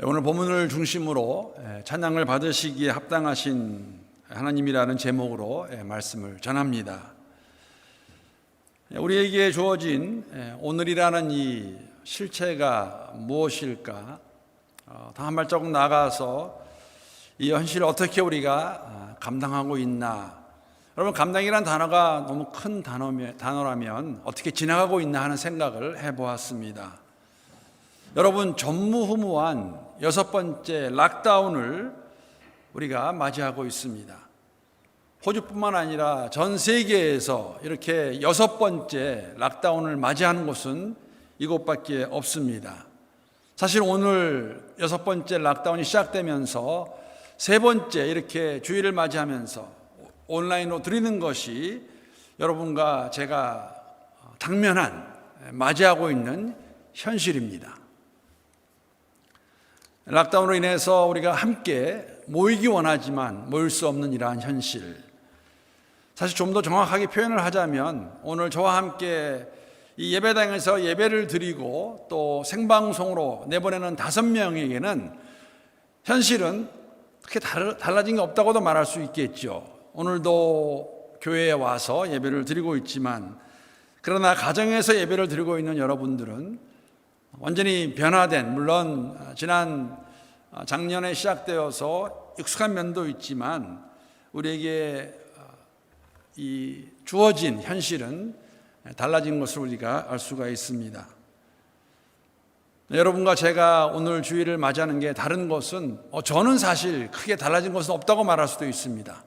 오늘 본문을 중심으로 찬양을 받으시기에 합당하신 하나님이라는 제목으로 말씀을 전합니다. 우리에게 주어진 오늘이라는 이 실체가 무엇일까? 더 한 발자국 나가서 이 현실을 어떻게 우리가 감당하고 있나? 여러분, 감당이라는 단어가 너무 큰 단어라면 어떻게 지나가고 있나 하는 생각을 해보았습니다. 여러분, 전무후무한 6번째 락다운을 우리가 맞이하고 있습니다. 호주뿐만 아니라 전 세계에서 이렇게 6번째 락다운을 맞이하는 곳은 이곳밖에 없습니다. 사실 오늘 6번째 락다운이 시작되면서 3번째 이렇게 주일을 맞이하면서 온라인으로 드리는 것이 여러분과 제가 당면한 맞이하고 있는 현실입니다. 락다운으로 인해서 우리가 함께 모이기 원하지만 모일 수 없는 이러한 현실, 사실 좀 더 정확하게 표현을 하자면 오늘 저와 함께 이 예배당에서 예배를 드리고 또 생방송으로 내보내는 5명에게는 현실은 그렇게 달라진 게 없다고도 말할 수 있겠죠. 오늘도 교회에 와서 예배를 드리고 있지만, 그러나 가정에서 예배를 드리고 있는 여러분들은 완전히 변화된, 물론 작년에 시작되어서 익숙한 면도 있지만 우리에게 이 주어진 현실은 달라진 것을 우리가 알 수가 있습니다. 여러분과 제가 오늘 주일을 맞이하는 게 다른 것은 저는 사실 크게 달라진 것은 없다고 말할 수도 있습니다.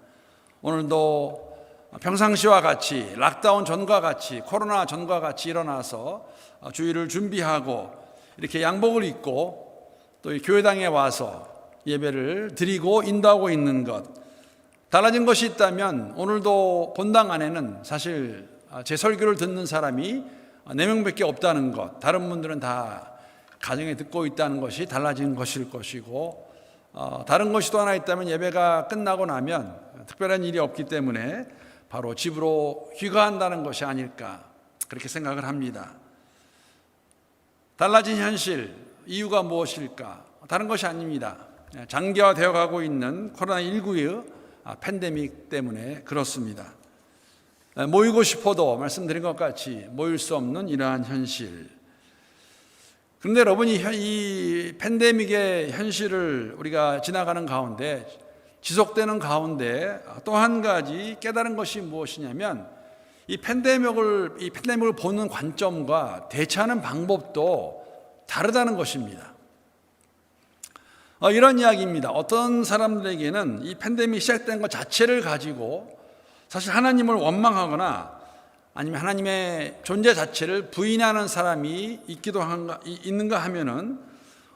오늘도 평상시와 같이, 락다운 전과 같이, 코로나 전과 같이 일어나서 주일을 준비하고 이렇게 양복을 입고 또 교회당에 와서 예배를 드리고 인도하고 있는 것, 달라진 것이 있다면 오늘도 본당 안에는 사실 제 설교를 듣는 사람이 4명밖에 없다는 것, 다른 분들은 다 가정에 듣고 있다는 것이 달라진 것일 것이고, 다른 것이 또 하나 있다면 예배가 끝나고 나면 특별한 일이 없기 때문에 바로 집으로 귀가한다는 것이 아닐까, 그렇게 생각을 합니다. 달라진 현실, 이유가 무엇일까? 다른 것이 아닙니다. 장기화되어 가고 있는 코로나19의 팬데믹 때문에 그렇습니다. 모이고 싶어도 말씀드린 것 같이 모일 수 없는 이러한 현실. 그런데 여러분, 이 팬데믹의 현실을 우리가 지나가는 가운데, 지속되는 가운데 또 한 가지 깨달은 것이 무엇이냐면, 이 팬데믹을 보는 관점과 대처하는 방법도 다르다는 것입니다. 이런 이야기입니다. 어떤 사람들에게는 이 팬데믹이 시작된 것 자체를 가지고 사실 하나님을 원망하거나 아니면 하나님의 존재 자체를 부인하는 사람이 있는가 하면은,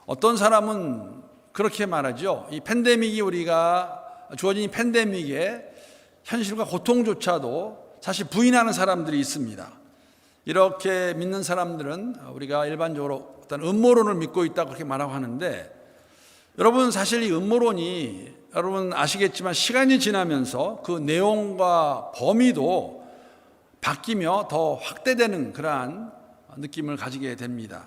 어떤 사람은 그렇게 말하죠. 이 팬데믹이, 우리가 주어진 이 팬데믹의 현실과 고통조차도 사실 부인하는 사람들이 있습니다. 이렇게 믿는 사람들은 우리가 일반적으로 어떤 음모론을 믿고 있다고 그렇게 말하고 하는데, 여러분, 사실 이 음모론이 여러분 아시겠지만 시간이 지나면서 그 내용과 범위도 바뀌며 더 확대되는 그러한 느낌을 가지게 됩니다.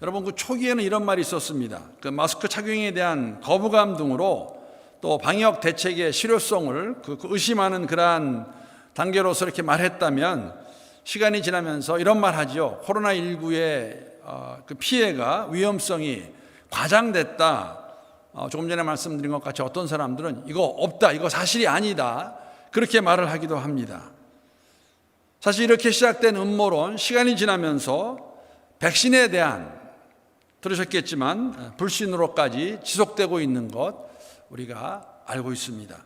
여러분, 그 초기에는 이런 말이 있었습니다. 그 마스크 착용에 대한 거부감 등으로 또 방역 대책의 실효성을 의심하는 그러한 단계로서 이렇게 말했다면, 시간이 지나면서 이런 말 하죠. 코로나19의 그 피해가, 위험성이 과장됐다. 조금 전에 말씀드린 것 같이 어떤 사람들은 이거 없다, 이거 사실이 아니다, 그렇게 말을 하기도 합니다. 사실 이렇게 시작된 음모론, 시간이 지나면서 백신에 대한, 들으셨겠지만 불신으로까지 지속되고 있는 것 우리가 알고 있습니다.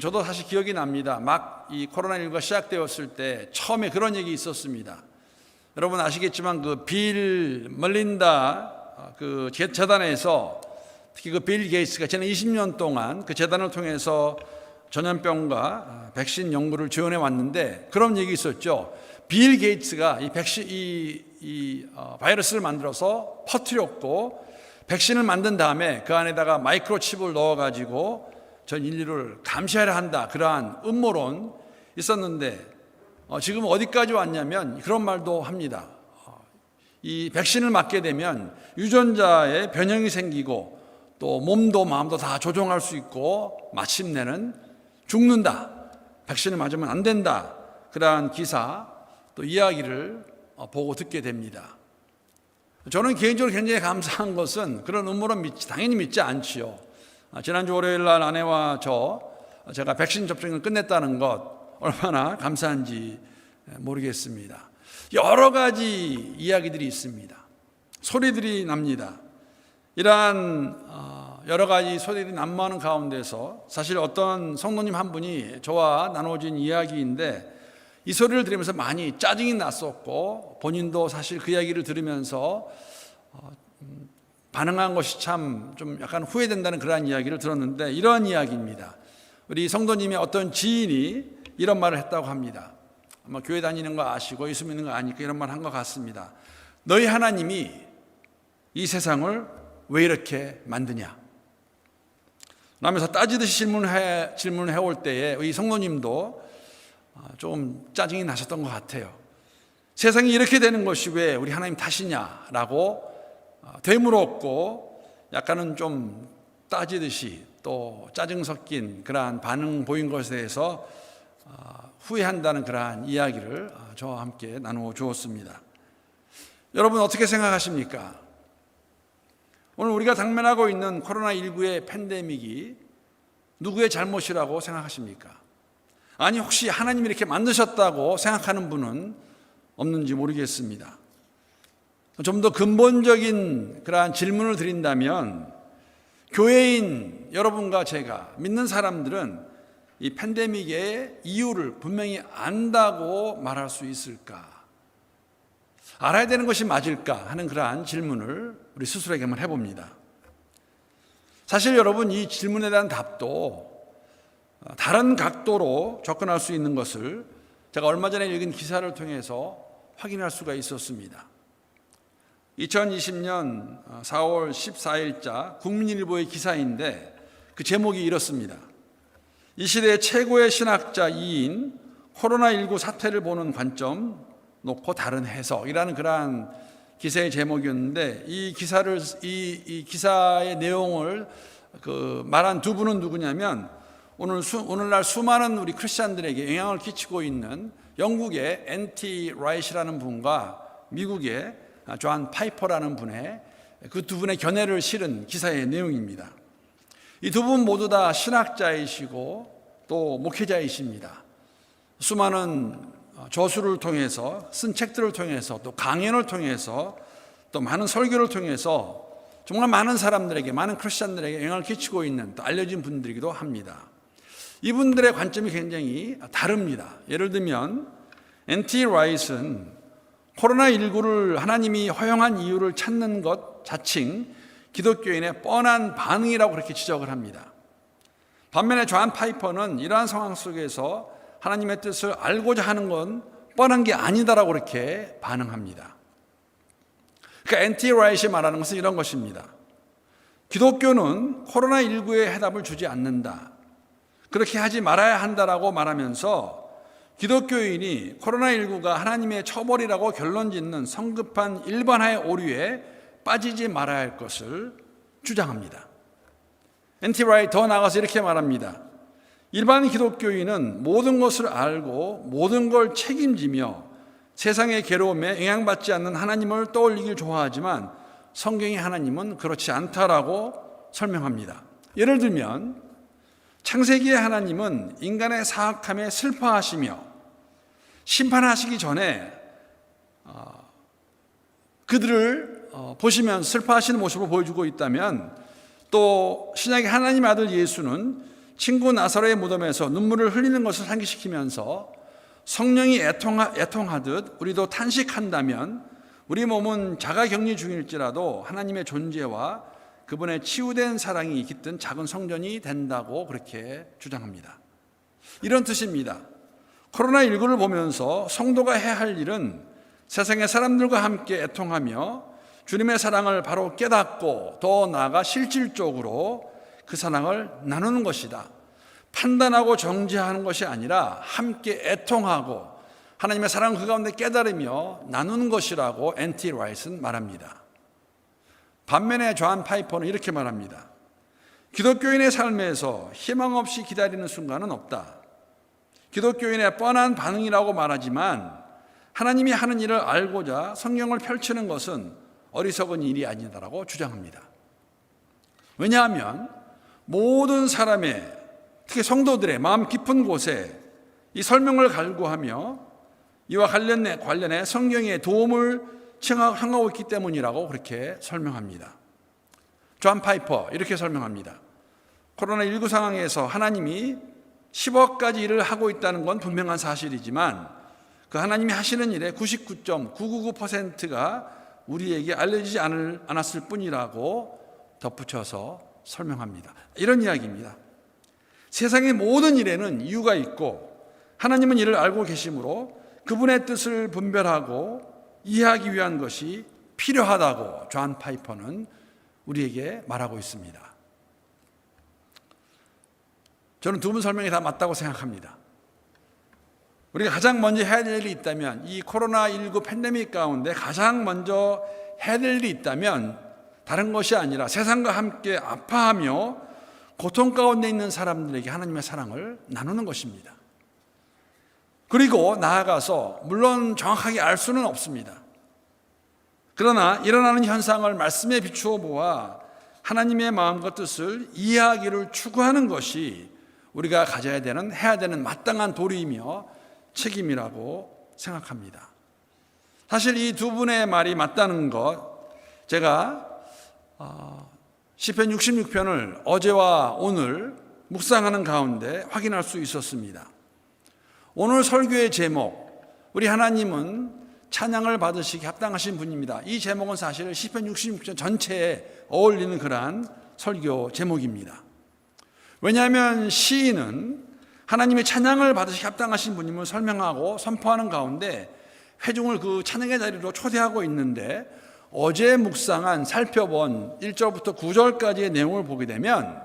저도 사실 기억이 납니다. 막 이 코로나19가 시작되었을 때 처음에 그런 얘기 있었습니다. 여러분 아시겠지만 그 빌 멀린다 그 재단에서, 특히 그 빌 게이츠가 지난 20년 동안 그 재단을 통해서 전염병과 백신 연구를 지원해 왔는데, 그런 얘기 있었죠. 빌 게이츠가 이 바이러스를 만들어서 퍼뜨렸고, 백신을 만든 다음에 그 안에다가 마이크로칩을 넣어가지고 전 인류를 감시하려 한다, 그러한 음모론 있었는데, 지금 어디까지 왔냐면 그런 말도 합니다. 이 백신을 맞게 되면 유전자에 변형이 생기고 또 몸도 마음도 다 조종할 수 있고 마침내는 죽는다. 백신을 맞으면 안 된다. 그러한 기사 또 이야기를 보고 듣게 됩니다. 저는 개인적으로 굉장히 감사한 것은 그런 음모론 당연히 믿지 않지요. 지난주 월요일 날 아내와 제가 백신 접종을 끝냈다는 것 얼마나 감사한지 모르겠습니다. 여러 가지 이야기들이 있습니다. 소리들이 납니다. 이러한 여러 가지 소리들이 난무하는 가운데서 사실 어떤 성도님 한 분이 저와 나눠진 이야기인데 이 소리를 들으면서 많이 짜증이 났었고 본인도 사실 그 이야기를 들으면서 반응한 것이 참 좀 약간 후회된다는 그러한 이야기를 들었는데 이러한 이야기입니다. 우리 성도님의 어떤 지인이 이런 말을 했다고 합니다. 아마 교회 다니는 거 아시고 예수 믿는 거 아니까 이런 말 한 것 같습니다. 너희 하나님이 이 세상을 왜 이렇게 만드냐? 라면서 따지듯이 질문을 해올 때에 이 성도님도 좀 짜증이 나셨던 것 같아요. 세상이 이렇게 되는 것이 왜 우리 하나님 탓이냐라고 되물었고 약간은 좀 따지듯이 또 짜증 섞인 그러한 반응 보인 것에 대해서 후회한다는 그러한 이야기를 저와 함께 나누어 주었습니다. 여러분 어떻게 생각하십니까? 오늘 우리가 당면하고 있는 코로나19의 팬데믹이 누구의 잘못이라고 생각하십니까? 아니 혹시 하나님이 이렇게 만드셨다고 생각하는 분은 없는지 모르겠습니다. 좀 더 근본적인 그러한 질문을 드린다면 교회인 여러분과 제가 믿는 사람들은 이 팬데믹의 이유를 분명히 안다고 말할 수 있을까? 알아야 되는 것이 맞을까 하는 그러한 질문을 우리 스스로에게 한번 해봅니다. 사실 여러분 이 질문에 대한 답도 다른 각도로 접근할 수 있는 것을 제가 얼마 전에 읽은 기사를 통해서 확인할 수가 있었습니다. 2020년 4월 14일자 국민일보의 기사인데 그 제목이 이렇습니다. 이 시대의 최고의 신학자 2인 코로나19 사태를 보는 관점 놓고 다른 해석이라는 그러한 기사의 제목이었는데 이 기사의 내용을 말한 두 분은 누구냐면 오늘날 수많은 우리 크리스찬들에게 영향을 끼치고 있는 영국의 N.T. 라이트라는 분과 미국의 존 파이퍼라는 분의 그 두 분의 견해를 실은 기사의 내용입니다. 이 두 분 모두 다 신학자이시고 또 목회자이십니다. 수많은 저수를 통해서 쓴 책들을 통해서 또 강연을 통해서 또 많은 설교를 통해서 정말 많은 사람들에게 많은 크리스찬들에게 영향을 끼치고 있는 또 알려진 분들이기도 합니다. 이분들의 관점이 굉장히 다릅니다. 예를 들면 N.T. 라이트는 코로나19를 하나님이 허용한 이유를 찾는 것 자칭 기독교인의 뻔한 반응이라고 그렇게 지적을 합니다. 반면에 존 파이퍼는 이러한 상황 속에서 하나님의 뜻을 알고자 하는 건 뻔한 게 아니다라고 그렇게 반응합니다. 그러니까 N.T. 라이트이 말하는 것은 이런 것입니다. 기독교는 코로나19에 해답을 주지 않는다. 그렇게 하지 말아야 한다라고 말하면서 기독교인이 코로나19가 하나님의 처벌이라고 결론짓는 성급한 일반화의 오류에 빠지지 말아야 할 것을 주장합니다. N.T. 라이트 더 나아가서 이렇게 말합니다. 일반 기독교인은 모든 것을 알고 모든 걸 책임지며 세상의 괴로움에 영향받지 않는 하나님을 떠올리길 좋아하지만 성경의 하나님은 그렇지 않다라고 설명합니다. 예를 들면 창세기의 하나님은 인간의 사악함에 슬퍼하시며 심판하시기 전에 그들을 보시면서 슬퍼하시는 모습을 보여주고 있다면 또 신약의 하나님의 아들 예수는 친구 나사로의 무덤에서 눈물을 흘리는 것을 상기시키면서 성령이 애통하듯 우리도 탄식한다면 우리 몸은 자가격리 중일지라도 하나님의 존재와 그분의 치유된 사랑이 깃든 작은 성전이 된다고 그렇게 주장합니다. 이런 뜻입니다. 코로나19를 보면서 성도가 해야 할 일은 세상의 사람들과 함께 애통하며 주님의 사랑을 바로 깨닫고 더 나아가 실질적으로 그 사랑을 나누는 것이다. 판단하고 정죄하는 것이 아니라 함께 애통하고 하나님의 사랑을 그 가운데 깨달으며 나누는 것이라고 N.T. 라이트는 말합니다. 반면에 존 파이퍼는 이렇게 말합니다. 기독교인의 삶에서 희망 없이 기다리는 순간은 없다. 기독교인의 뻔한 반응이라고 말하지만 하나님이 하는 일을 알고자 성경을 펼치는 것은 어리석은 일이 아니다라고 주장합니다. 왜냐하면 모든 사람의, 특히 성도들의 마음 깊은 곳에 이 설명을 갈구하며 이와 관련해 성경의 도움을 청하고 있기 때문이라고 그렇게 설명합니다. 존 파이퍼 이렇게 설명합니다. 코로나19 상황에서 하나님이 10억 가지 일을 하고 있다는 건 분명한 사실이지만 그 하나님이 하시는 일의 99.999%가 우리에게 알려지지 않았을 뿐이라고 덧붙여서 설명합니다. 이런 이야기입니다. 세상의 모든 일에는 이유가 있고 하나님은 이를 알고 계시므로 그분의 뜻을 분별하고 이해하기 위한 것이 필요하다고 존 파이퍼는 우리에게 말하고 있습니다. 저는 두 분 설명이 다 맞다고 생각합니다. 우리가 가장 먼저 해야 될 일이 있다면, 이 코로나19 팬데믹 가운데 가장 먼저 해야 될 일이 있다면 다른 것이 아니라 세상과 함께 아파하며 고통 가운데 있는 사람들에게 하나님의 사랑을 나누는 것입니다. 그리고 나아가서 물론 정확하게 알 수는 없습니다. 그러나 일어나는 현상을 말씀에 비추어 보아 하나님의 마음과 뜻을 이해하기를 추구하는 것이 우리가 해야 되는 마땅한 도리이며 책임이라고 생각합니다. 사실 이 두 분의 말이 맞다는 것, 제가 시편 66편을 어제와 오늘 묵상하는 가운데 확인할 수 있었습니다. 오늘 설교의 제목, 우리 하나님은 찬양을 받으시기 합당하신 분입니다. 이 제목은 사실 시편 66편 전체에 어울리는 그러한 설교 제목입니다. 왜냐하면 시인은 하나님의 찬양을 받으시기 합당하신 분임을 설명하고 선포하는 가운데 회중을 그 찬양의 자리로 초대하고 있는데, 어제 살펴본 1절부터 9절까지의 내용을 보게 되면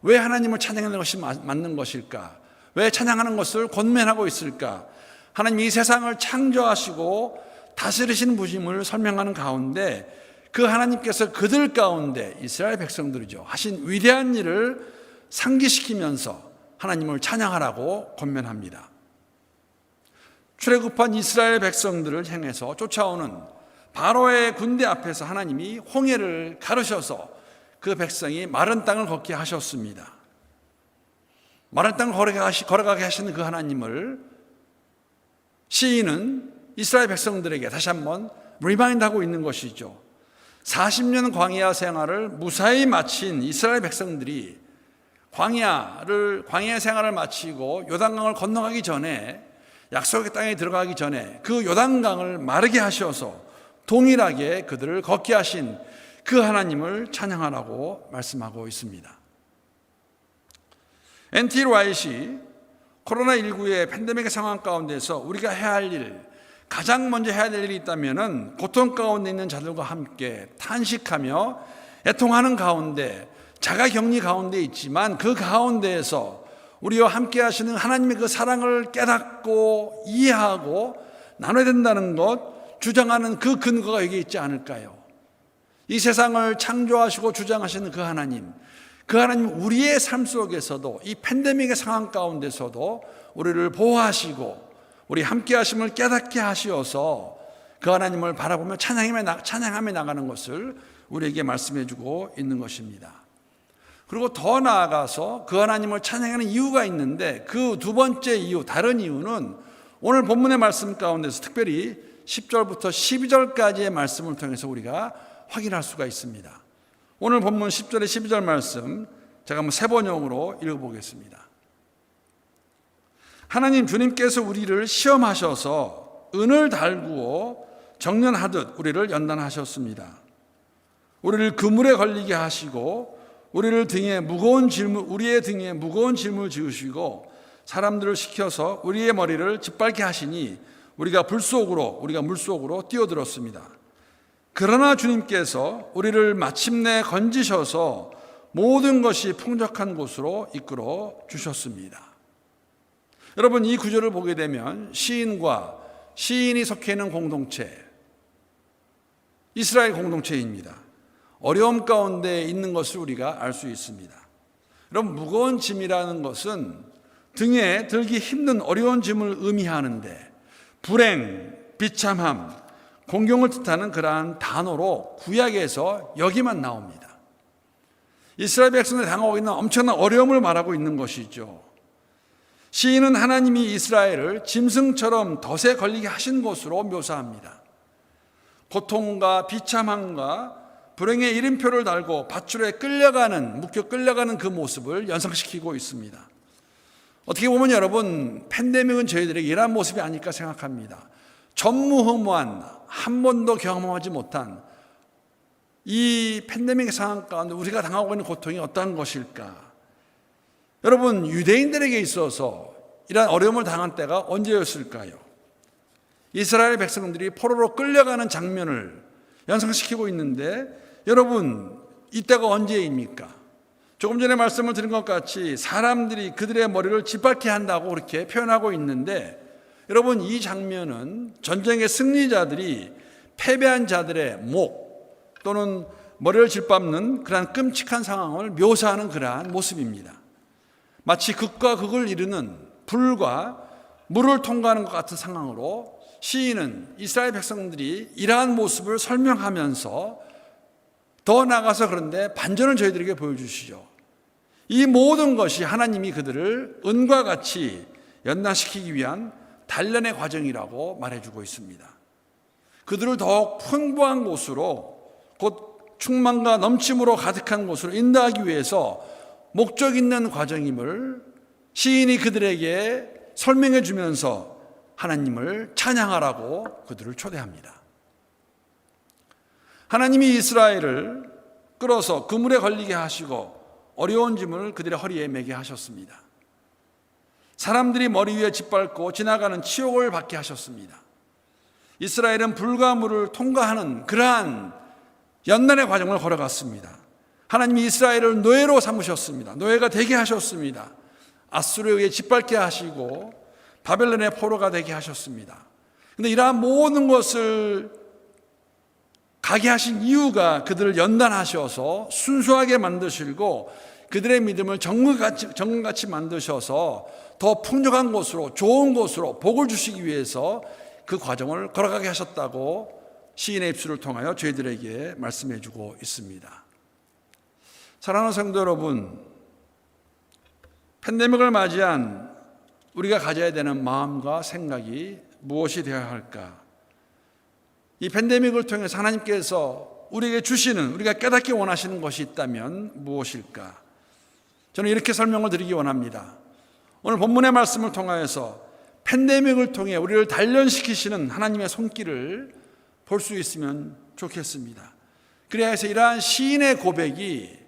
왜 하나님을 찬양하는 것이 맞는 것일까? 왜 찬양하는 것을 권면하고 있을까? 하나님 이 세상을 창조하시고 다스리시는 분임을 설명하는 가운데 그 하나님께서 그들 가운데 이스라엘 백성들이죠, 하신 위대한 일을 상기시키면서 하나님을 찬양하라고 권면합니다. 출애굽한 이스라엘 백성들을 향해서 쫓아오는 바로의 군대 앞에서 하나님이 홍해를 가르셔서 그 백성이 마른 땅을 걷게 하셨습니다. 마른 땅을 걸어가게 하시는 그 하나님을 시인은 이스라엘 백성들에게 다시 한번 리마인드하고 있는 것이죠. 40년 광야 생활을 무사히 마친 이스라엘 백성들이 광야 생활을 마치고 요단강을 건너가기 전에, 약속의 땅에 들어가기 전에 그 요단강을 마르게 하셔서 동일하게 그들을 걷게 하신 그 하나님을 찬양하라고 말씀하고 있습니다. N.T. 라이트이 코로나19의 팬데믹의 상황 가운데서 우리가 해야 할 일, 가장 먼저 해야 될 일이 있다면 고통 가운데 있는 자들과 함께 탄식하며 애통하는 가운데, 자가격리 가운데 있지만 그 가운데에서 우리와 함께 하시는 하나님의 그 사랑을 깨닫고 이해하고 나눠야 된다는 것, 주장하는 그 근거가 여기 있지 않을까요? 이 세상을 창조하시고 주장하시는 그 하나님 우리의 삶 속에서도, 이 팬데믹의 상황 가운데서도 우리를 보호하시고 우리 함께 하심을 깨닫게 하시어서 그 하나님을 바라보며 찬양하며 나가는 것을 우리에게 말씀해 주고 있는 것입니다. 그리고 더 나아가서 그 하나님을 찬양하는 이유가 있는데, 그 두 번째 이유, 다른 이유는 오늘 본문의 말씀 가운데서 특별히 10절부터 12절까지의 말씀을 통해서 우리가 확인할 수가 있습니다. 오늘 본문 10절에 12절 말씀 제가 한번 세 번역으로 읽어보겠습니다. 하나님 주님께서 우리를 시험하셔서 은을 달구어 정련하듯 우리를 연단하셨습니다. 우리를 그물에 걸리게 하시고 우리의 등에 무거운 짐을 지으시고 사람들을 시켜서 우리의 머리를 짓밟게 하시니 우리가 물속으로 뛰어들었습니다. 그러나 주님께서 우리를 마침내 건지셔서 모든 것이 풍족한 곳으로 이끌어 주셨습니다. 여러분, 이 구절을 보게 되면 시인과 시인이 속해 있는 공동체, 이스라엘 공동체입니다. 어려움 가운데 있는 것을 우리가 알 수 있습니다. 여러분, 무거운 짐이라는 것은 등에 들기 힘든 어려운 짐을 의미하는데 불행, 비참함, 공경을 뜻하는 그러한 단어로 구약에서 여기만 나옵니다. 이스라엘 백성들이 당하고 있는 엄청난 어려움을 말하고 있는 것이죠. 시인은 하나님이 이스라엘을 짐승처럼 덫에 걸리게 하신 것으로 묘사합니다. 고통과 비참함과 불행의 이름표를 달고 밧줄에 묶여 끌려가는 그 모습을 연상시키고 있습니다. 어떻게 보면 여러분, 팬데믹은 저희들에게 이러한 모습이 아닐까 생각합니다. 전무후무한, 한 번도 경험하지 못한 이 팬데믹의 상황 가운데 우리가 당하고 있는 고통이 어떠한 것일까? 여러분, 유대인들에게 있어서 이러한 어려움을 당한 때가 언제였을까요? 이스라엘 백성들이 포로로 끌려가는 장면을 연상시키고 있는데, 여러분, 이때가 언제입니까? 조금 전에 말씀을 드린 것 같이 사람들이 그들의 머리를 짓밟게 한다고 그렇게 표현하고 있는데, 여러분, 이 장면은 전쟁의 승리자들이 패배한 자들의 목 또는 머리를 짓밟는 그러한 끔찍한 상황을 묘사하는 그러한 모습입니다. 마치 극과 극을 이루는 불과 물을 통과하는 것 같은 상황으로 시인은 이스라엘 백성들이 이러한 모습을 설명하면서 더 나아가서 그런데 반전을 저희들에게 보여주시죠. 이 모든 것이 하나님이 그들을 은과 같이 연단시키기 위한 단련의 과정이라고 말해주고 있습니다. 그들을 더욱 풍부한 곳으로, 곧 충만과 넘침으로 가득한 곳으로 인도하기 위해서 목적 있는 과정임을 시인이 그들에게 설명해 주면서 하나님을 찬양하라고 그들을 초대합니다. 하나님이 이스라엘을 끌어서 그물에 걸리게 하시고 어려운 짐을 그들의 허리에 매게 하셨습니다. 사람들이 머리 위에 짓밟고 지나가는 치욕을 받게 하셨습니다. 이스라엘은 불과 물을 통과하는 그러한 연단의 과정을 걸어갔습니다. 하나님이 이스라엘을 노예로 삼으셨습니다. 노예가 되게 하셨습니다. 아수르에 의해 짓밟게 하시고 바벨론의 포로가 되게 하셨습니다. 그런데 이러한 모든 것을 가게 하신 이유가 그들을 연단하셔서 순수하게 만드시고 그들의 믿음을 정금같이 만드셔서 더 풍족한 곳으로, 좋은 곳으로 복을 주시기 위해서 그 과정을 걸어가게 하셨다고 시인의 입술을 통하여 저희들에게 말씀해 주고 있습니다. 사랑하는 성도 여러분, 팬데믹을 맞이한 우리가 가져야 되는 마음과 생각이 무엇이 되어야 할까? 이 팬데믹을 통해서 하나님께서 우리에게 주시는, 우리가 깨닫기 원하시는 것이 있다면 무엇일까? 저는 이렇게 설명을 드리기 원합니다. 오늘 본문의 말씀을 통하여서 팬데믹을 통해 우리를 단련시키시는 하나님의 손길을 볼 수 있으면 좋겠습니다. 그래야 해서 이러한 시인의 고백이,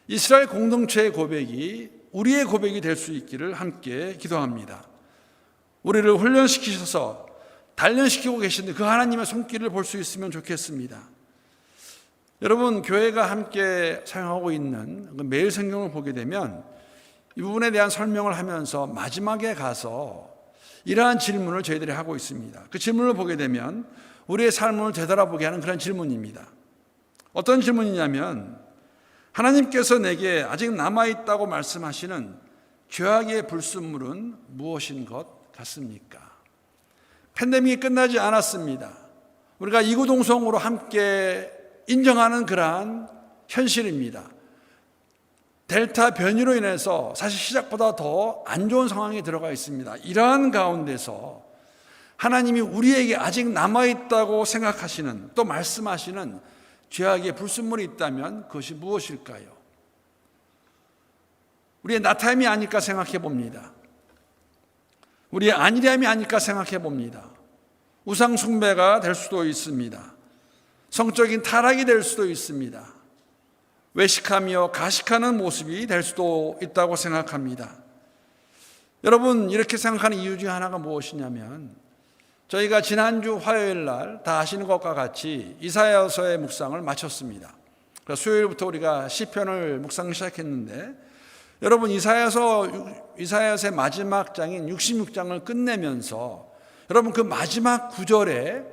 이스라엘 공동체의 고백이 우리의 고백이 될 수 있기를 함께 기도합니다. 우리를 훈련시키셔서 단련시키고 계신데 그 하나님의 손길을 볼 수 있으면 좋겠습니다. 여러분, 교회가 함께 사용하고 있는 매일 성경을 보게 되면 이 부분에 대한 설명을 하면서 마지막에 가서 이러한 질문을 저희들이 하고 있습니다. 그 질문을 보게 되면 우리의 삶을 되돌아보게 하는 그런 질문입니다. 어떤 질문이냐면, 하나님께서 내게 아직 남아있다고 말씀하시는 죄악의 불순물은 무엇인 것 같습니까? 팬데믹이 끝나지 않았습니다. 우리가 이구동성으로 함께 인정하는 그러한 현실입니다. 델타 변이로 인해서 사실 시작보다 더 안 좋은 상황에 들어가 있습니다. 이러한 가운데서 하나님이 우리에게 아직 남아있다고 생각하시는, 또 말씀하시는 죄악의 불순물이 있다면 그것이 무엇일까요? 우리의 나타임이 아닐까 생각해 봅니다. 우리의 안일함이 아닐까 생각해 봅니다. 우상 숭배가 될 수도 있습니다. 성적인 타락이 될 수도 있습니다. 외식하며 가식하는 모습이 될 수도 있다고 생각합니다. 여러분, 이렇게 생각하는 이유 중 하나가 무엇이냐면, 저희가 지난주 화요일 날 다 아시는 것과 같이 이사야서의 묵상을 마쳤습니다. 수요일부터 우리가 시편을 묵상 시작했는데, 여러분, 이사야서의 마지막 장인 66장을 끝내면서 여러분, 그 마지막 구절에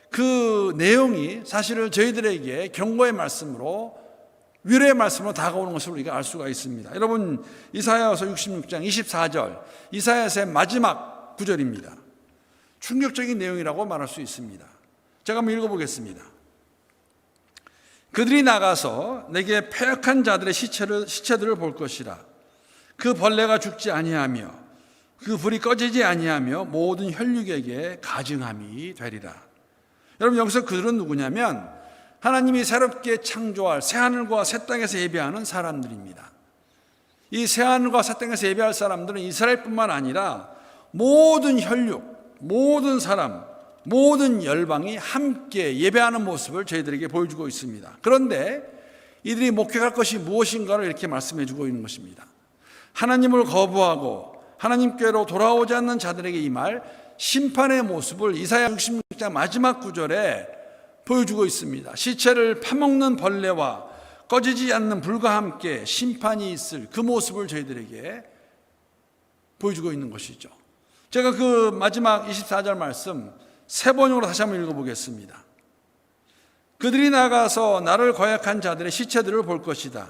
그 내용이 사실은 저희들에게 경고의 말씀으로, 위로의 말씀으로 다가오는 것을 우리가 알 수가 있습니다. 여러분, 이사야서 66장 24절, 이사야서의 마지막 구절입니다. 충격적인 내용이라고 말할 수 있습니다. 제가 한번 읽어보겠습니다. 그들이 나가서 내게 패역한 자들의 시체들을 볼 것이라. 그 벌레가 죽지 아니하며 그 불이 꺼지지 아니하며 모든 혈육에게 가증함이 되리라. 여러분, 여기서 그들은 누구냐면 하나님이 새롭게 창조할 새하늘과 새 땅에서 예배하는 사람들입니다. 이 새하늘과 새 땅에서 예배할 사람들은 이스라엘뿐만 아니라 모든 혈육, 모든 사람, 모든 열방이 함께 예배하는 모습을 저희들에게 보여주고 있습니다. 그런데 이들이 목격할 것이 무엇인가를 이렇게 말씀해 주고 있는 것입니다. 하나님을 거부하고 하나님께로 돌아오지 않는 자들에게 임할 심판의 모습을 이사야 66장 마지막 구절에 보여주고 있습니다. 시체를 파먹는 벌레와 꺼지지 않는 불과 함께 심판이 있을 그 모습을 저희들에게 보여주고 있는 것이죠. 제가 그 마지막 24절 말씀 세 번역으로 다시 한번 읽어보겠습니다. 그들이 나가서 나를 거역한 자들의 시체들을 볼 것이다.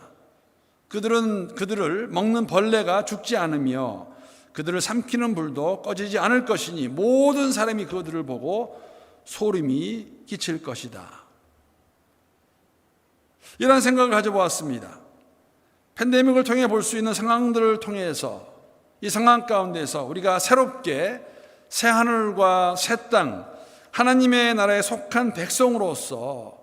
그들을 먹는 벌레가 죽지 않으며 그들을 삼키는 불도 꺼지지 않을 것이니 모든 사람이 그들을 보고 소름이 끼칠 것이다. 이런 생각을 가져보았습니다. 팬데믹을 통해 볼 수 있는 상황들을 통해서 이 상황 가운데서 우리가 새롭게 새 하늘과 새 땅, 하나님의 나라에 속한 백성으로서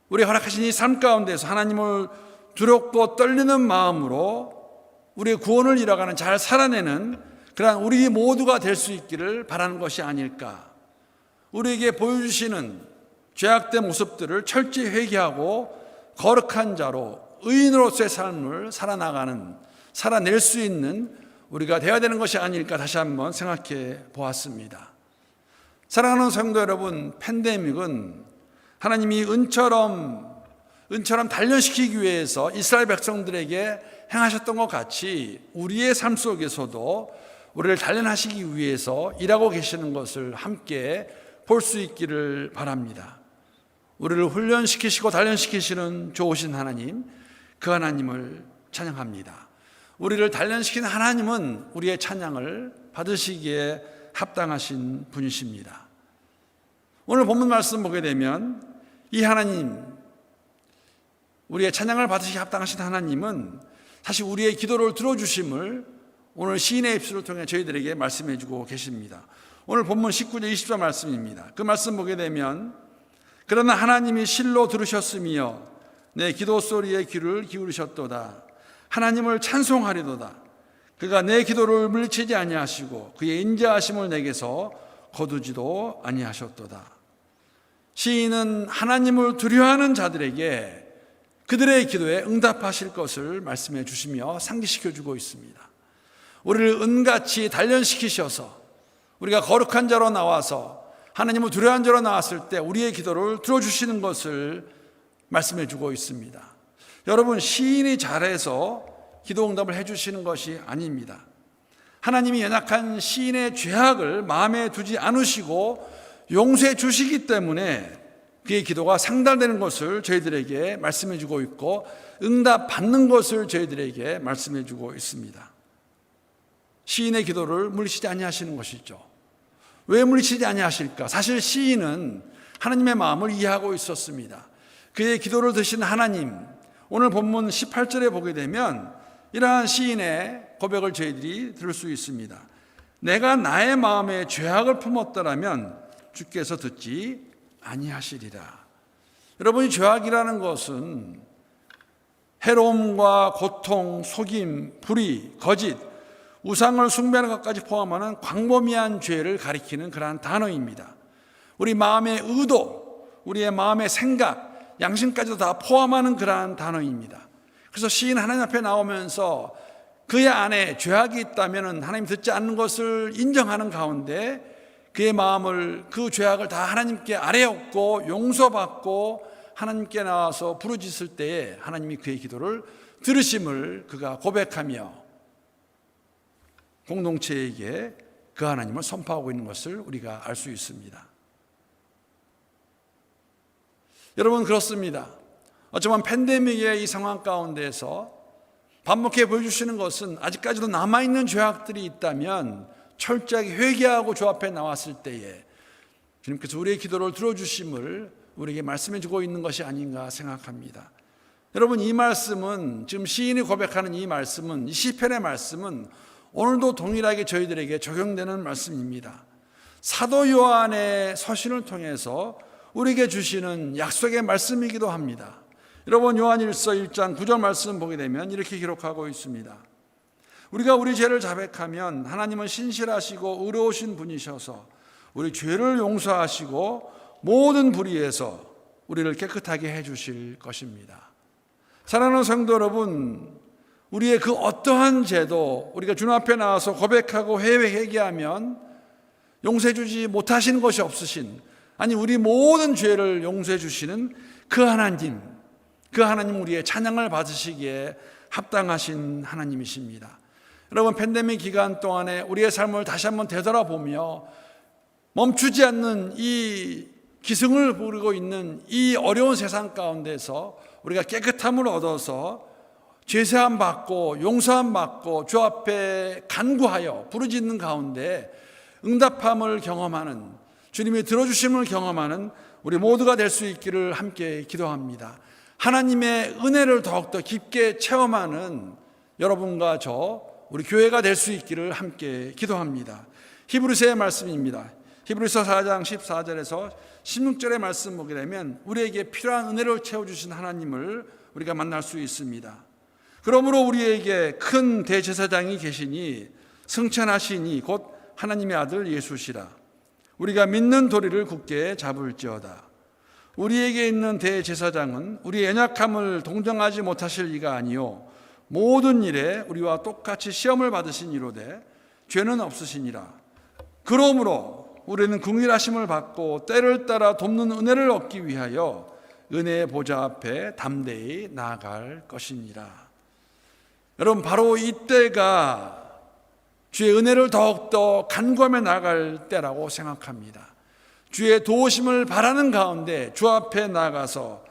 우리 허락하신 이 삶 가운데서 하나님을 두렵고 떨리는 마음으로 우리의 구원을 이뤄가는 잘 살아내는 그러한 우리 모두가 될 수 있기를 바라는 것이 아닐까. 우리에게 보여주시는 죄악된 모습들을 철저히 회개하고 거룩한 자로 의인으로서의 삶을 살아낼 수 있는 우리가 되어야 되는 것이 아닐까 다시 한번 생각해 보았습니다. 사랑하는 성도 여러분, 팬데믹은 하나님이 은처럼 단련시키기 위해서 이스라엘 백성들에게 행하셨던 것 같이 우리의 삶 속에서도 우리를 단련하시기 위해서 일하고 계시는 것을 함께 볼 수 있기를 바랍니다. 우리를 훈련시키시고 단련시키시는 좋으신 하나님, 그 하나님을 찬양합니다. 우리를 단련시키는 하나님은 우리의 찬양을 받으시기에 합당하신 분이십니다. 오늘 본문 말씀 보게 되면 이 하나님, 우리의 찬양을 받으시기에 합당하신 하나님은 사실 우리의 기도를 들어주심을 오늘 시인의 입술을 통해 저희들에게 말씀해 주고 계십니다. 오늘 본문 19절 20절 말씀입니다. 그 말씀 보게 되면 그러나 하나님이 실로 들으셨으며 내 기도 소리에 귀를 기울이셨도다. 하나님을 찬송하리도다. 그가 내 기도를 물리치지 아니하시고 그의 인자하심을 내게서 거두지도 아니하셨도다. 시인은 하나님을 두려워하는 자들에게 그들의 기도에 응답하실 것을 말씀해 주시며 상기시켜 주고 있습니다. 우리를 은같이 단련시키셔서 우리가 거룩한 자로 나와서 하나님을 두려워하는 자로 나왔을 때 우리의 기도를 들어주시는 것을 말씀해 주고 있습니다. 여러분, 시인이 잘해서 기도 응답을 해주시는 것이 아닙니다. 하나님이 연약한 시인의 죄악을 마음에 두지 않으시고 용서해 주시기 때문에 그의 기도가 상달되는 것을 저희들에게 말씀해 주고 있고 응답받는 것을 저희들에게 말씀해 주고 있습니다. 시인의 기도를 물리치지 아니하시는 것이죠. 왜 물리치지 아니하실까? 사실 시인은 하나님의 마음을 이해하고 있었습니다. 그의 기도를 드신 하나님, 오늘 본문 18절에 보게 되면 이러한 시인의 고백을 저희들이 들을 수 있습니다. 내가 나의 마음에 죄악을 품었더라면 주께서 듣지 아니하시리라. 여러분이 죄악이라는 것은 해로움과 고통, 속임, 불의, 거짓, 우상을 숭배하는 것까지 포함하는 광범위한 죄를 가리키는 그러한 단어입니다. 우리 마음의 의도, 우리의 마음의 생각, 양심까지도 다 포함하는 그러한 단어입니다. 그래서 시인 하나님 앞에 나오면서 그의 안에 죄악이 있다면 하나님 듣지 않는 것을 인정하는 가운데 그의 마음을, 그 죄악을 다 하나님께 아뢰었고 용서받고 하나님께 나와서 부르짖을 때에 하나님이 그의 기도를 들으심을 그가 고백하며 공동체에게 그 하나님을 선포하고 있는 것을 우리가 알 수 있습니다. 여러분, 그렇습니다. 어쩌면 팬데믹의 이 상황 가운데에서 반복해 보여주시는 것은 아직까지도 남아있는 죄악들이 있다면 철저하게 회개하고 주 앞에 나왔을 때에 주님께서 우리의 기도를 들어주심을 우리에게 말씀해 주고 있는 것이 아닌가 생각합니다. 여러분, 이 말씀은, 지금 시인이 고백하는 이 말씀은, 이 시편의 말씀은 오늘도 동일하게 저희들에게 적용되는 말씀입니다. 사도 요한의 서신을 통해서 우리에게 주시는 약속의 말씀이기도 합니다. 여러분, 요한일서 1장 9절 말씀 보게 되면 이렇게 기록하고 있습니다. 우리가 우리 죄를 자백하면 하나님은 신실하시고 의로우신 분이셔서 우리 죄를 용서하시고 모든 불의에서 우리를 깨끗하게 해주실 것입니다. 사랑하는 성도 여러분, 우리의 그 어떠한 죄도 우리가 주님 앞에 나와서 고백하고 회개하면 용서해 주지 못하시는 것이 없으신, 아니 우리 모든 죄를 용서해 주시는 그 하나님 우리의 찬양을 받으시기에 합당하신 하나님이십니다. 여러분, 팬데믹 기간 동안에 우리의 삶을 다시 한번 되돌아보며 멈추지 않는 이 기승을 부르고 있는 이 어려운 세상 가운데서 우리가 깨끗함을 얻어서 죄사함 받고 용서함 받고 주 앞에 간구하여 부르짖는 가운데 응답함을 경험하는, 주님이 들어주심을 경험하는 우리 모두가 될 수 있기를 함께 기도합니다. 하나님의 은혜를 더욱더 깊게 체험하는 여러분과 저, 우리 교회가 될 수 있기를 함께 기도합니다. 히브리서의 말씀입니다. 히브리서 4장 14절에서 16절의 말씀 보게 되면 우리에게 필요한 은혜를 채워주신 하나님을 우리가 만날 수 있습니다. 그러므로 우리에게 큰 대제사장이 계시니 승천하시니 곧 하나님의 아들 예수시라. 우리가 믿는 도리를 굳게 잡을지어다. 우리에게 있는 대제사장은 우리의 연약함을 동정하지 못하실 이가 아니요 모든 일에 우리와 똑같이 시험을 받으신 이로되 죄는 없으시니라. 그러므로 우리는 긍휼하심을 받고 때를 따라 돕는 은혜를 얻기 위하여 은혜의 보좌 앞에 담대히 나아갈 것이니라. 여러분, 바로 이때가 주의 은혜를 더욱더 간구하며 나아갈 때라고 생각합니다. 주의 도우심을 바라는 가운데 주 앞에 나가서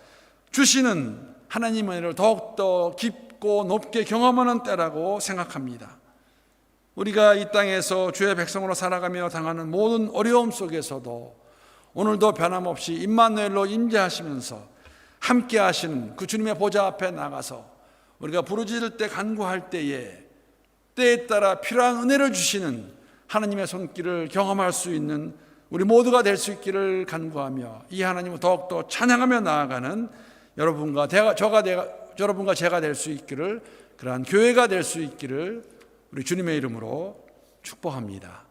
주시는 하나님의 은혜를 더욱더 깊고 높게 경험하는 때라고 생각합니다. 우리가 이 땅에서 주의 백성으로 살아가며 당하는 모든 어려움 속에서도 오늘도 변함없이 임마누엘로 임재하시면서 함께 하시는 그 주님의 보좌 앞에 나가서 우리가 부르짖을 때 간구할 때에 따라 필요한 은혜를 주시는 하나님의 손길을 경험할 수 있는 우리 모두가 될 수 있기를 간구하며 이 하나님을 더욱더 찬양하며 나아가는 여러분과 제가 될 수 있기를, 그러한 교회가 될 수 있기를 우리 주님의 이름으로 축복합니다.